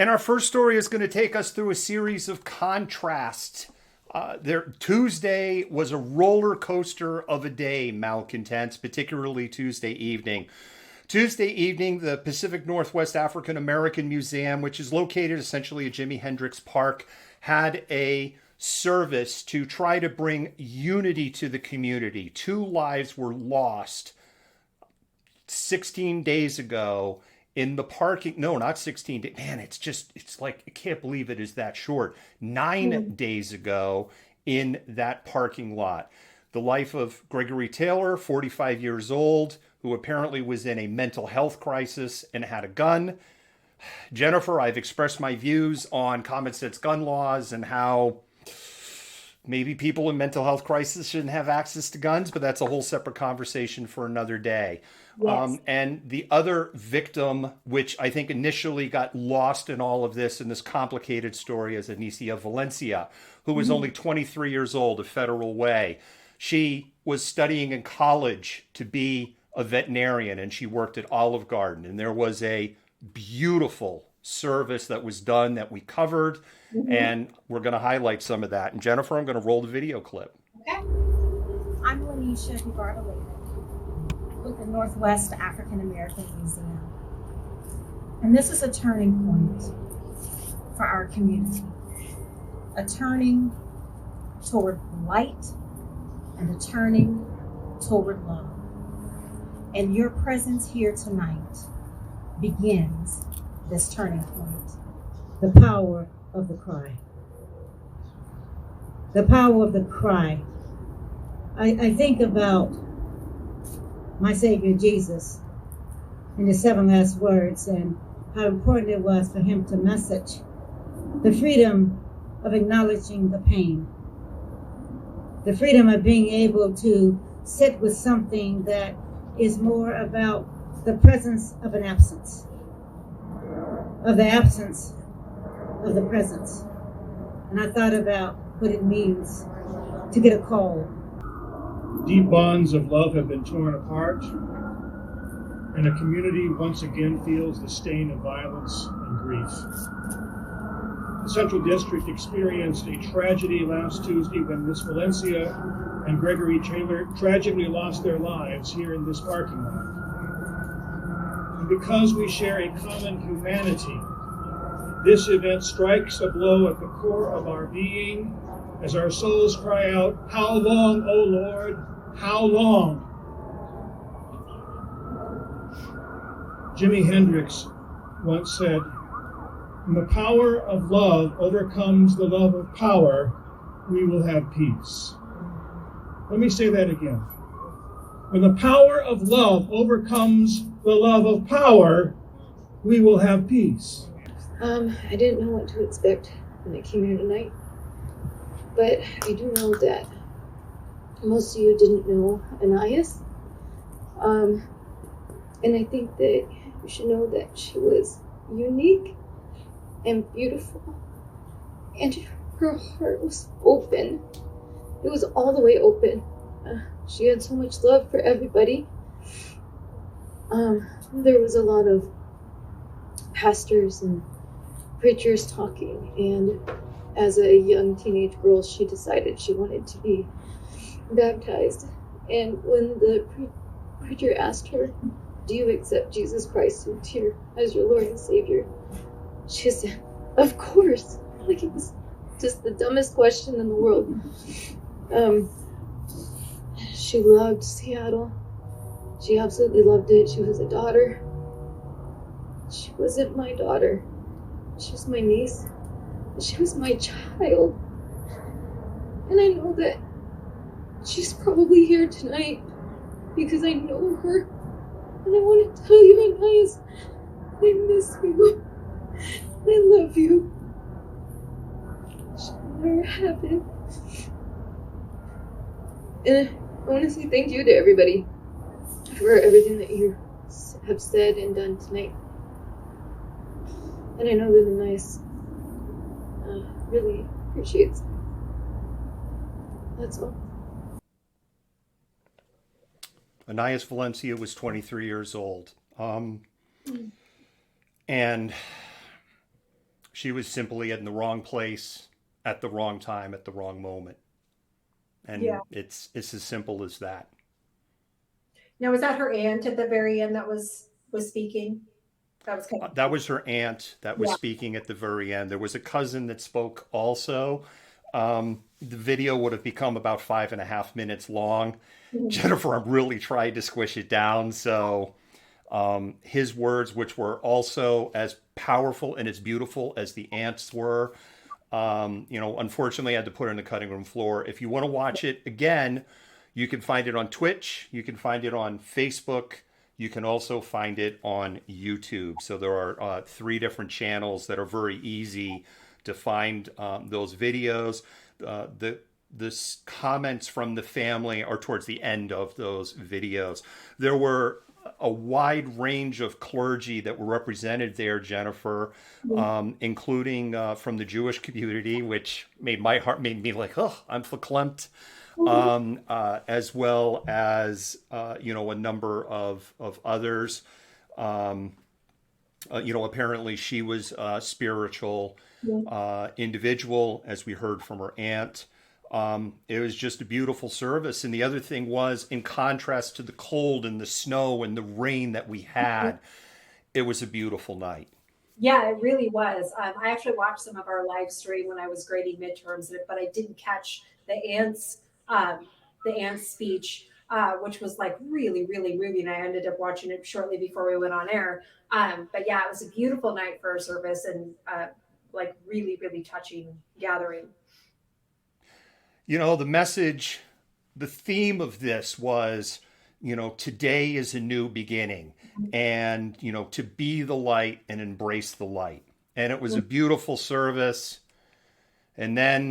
And our first story is going to take us through a series of contrasts. Tuesday was a roller coaster of a day, Malcontents, particularly Tuesday evening. Tuesday evening, the Pacific Northwest African American Museum, which is located essentially at Jimi Hendrix Park, had a service to try to bring unity to the community. 2 lives were lost 16 days ago in the parking. No, not 16 days. Man, it's like, I can't believe it is that short. 9 days ago in that parking lot. The life of Gregory Taylor, 45 years old, who apparently was in a mental health crisis and had a gun. Jennifer, I've expressed my views on common sense gun laws and how maybe people in mental health crisis shouldn't have access to guns, but that's a whole separate conversation for another day. Yes. And the other victim, which I think initially got lost in all of this, in this complicated story, is Anais Valencia, who was only 23 years old, a Federal Way. She was studying in college to be a veterinarian, and she worked at Olive Garden. And there was a beautiful service that was done that we covered, and we're going to highlight some of that. And Jennifer, I'm going to roll the video clip. Okay. I'm Lanisha Hibartalina with the Northwest African American Museum. And this is a turning point for our community. A turning toward light and a turning toward love. And your presence here tonight begins this turning point. The power of the cry. The power of the cry. I think about my Savior Jesus in the 7 last words and how important it was for him to message the freedom of acknowledging the pain, the freedom of being able to sit with something that is more about the presence of an absence, of the absence of the presence. And I thought about what it means to get a call. Deep bonds of love have been torn apart, and a community once again feels the stain of violence and grief. The Central District experienced a tragedy last Tuesday when Miss Valencia and Gregory Taylor tragically lost their lives here in this parking lot. And because we share a common humanity, this event strikes a blow at the core of our being as our souls cry out, "How long, O Lord, how long?" Jimi Hendrix once said, "When the power of love overcomes the love of power, we will have peace." Let me say that again. When the power of love overcomes the love of power, we will have peace. I didn't know what to expect when I came here tonight, but I do know that most of you didn't know Anais, and I think that you should know that she was unique and beautiful, and her heart was open. It was all the way open. She had so much love for everybody. There was a lot of pastors and preachers talking, and as a young teenage girl, she decided she wanted to be baptized. And when the preacher asked her, "Do you accept Jesus Christ as your Lord and Savior?" she said, "Of course." Like, it was just the dumbest question in the world. She loved Seattle. She absolutely loved it. She was a daughter. She wasn't my daughter. She was my niece. She was my child. And I know that she's probably here tonight because I know her. And I want to tell you, Anais, I miss you. I love you. She'll never happen. And I want to say thank you to everybody for everything that you have said and done tonight. And I know that Anais really appreciates it. That's all. Anais Valencia was 23 years old. And She was simply in the wrong place at the wrong time at the wrong moment. Yeah. And it's as simple as that. Now, was that her aunt at the very end that was speaking? That was kind of, That was her aunt that was yeah. speaking at the very end. There was a cousin that spoke also. The video would have become about 5.5 minutes long. Mhm. Jennifer really tried to squish it down. So his words, which were also as powerful and as beautiful as the aunt's were, unfortunately, I had to put it on the cutting room floor. If you want to watch it again, you can find it on Twitch. You can find it on Facebook. You can also find it on YouTube. So there are 3 different channels that are very easy to find those videos. The comments from the family are towards the end of those videos. There were a wide range of clergy that were represented there, Jennifer, including from the Jewish community, which made me like, oh, I'm verklempt. As well as a number of others. Apparently she was a spiritual individual, as we heard from her aunt. It was just a beautiful service. And the other thing was, in contrast to the cold and the snow and the rain that we had, it was a beautiful night. Yeah, it really was. I actually watched some of our live stream when I was grading midterms, but I didn't catch the aunt's speech, which was like really, really moving. I ended up watching it shortly before we went on air. But yeah, it was a beautiful night for a service and like really, really touching gathering. The message, the theme of this was, today is a new beginning, and, to be the light and embrace the light. And it was a beautiful service. And then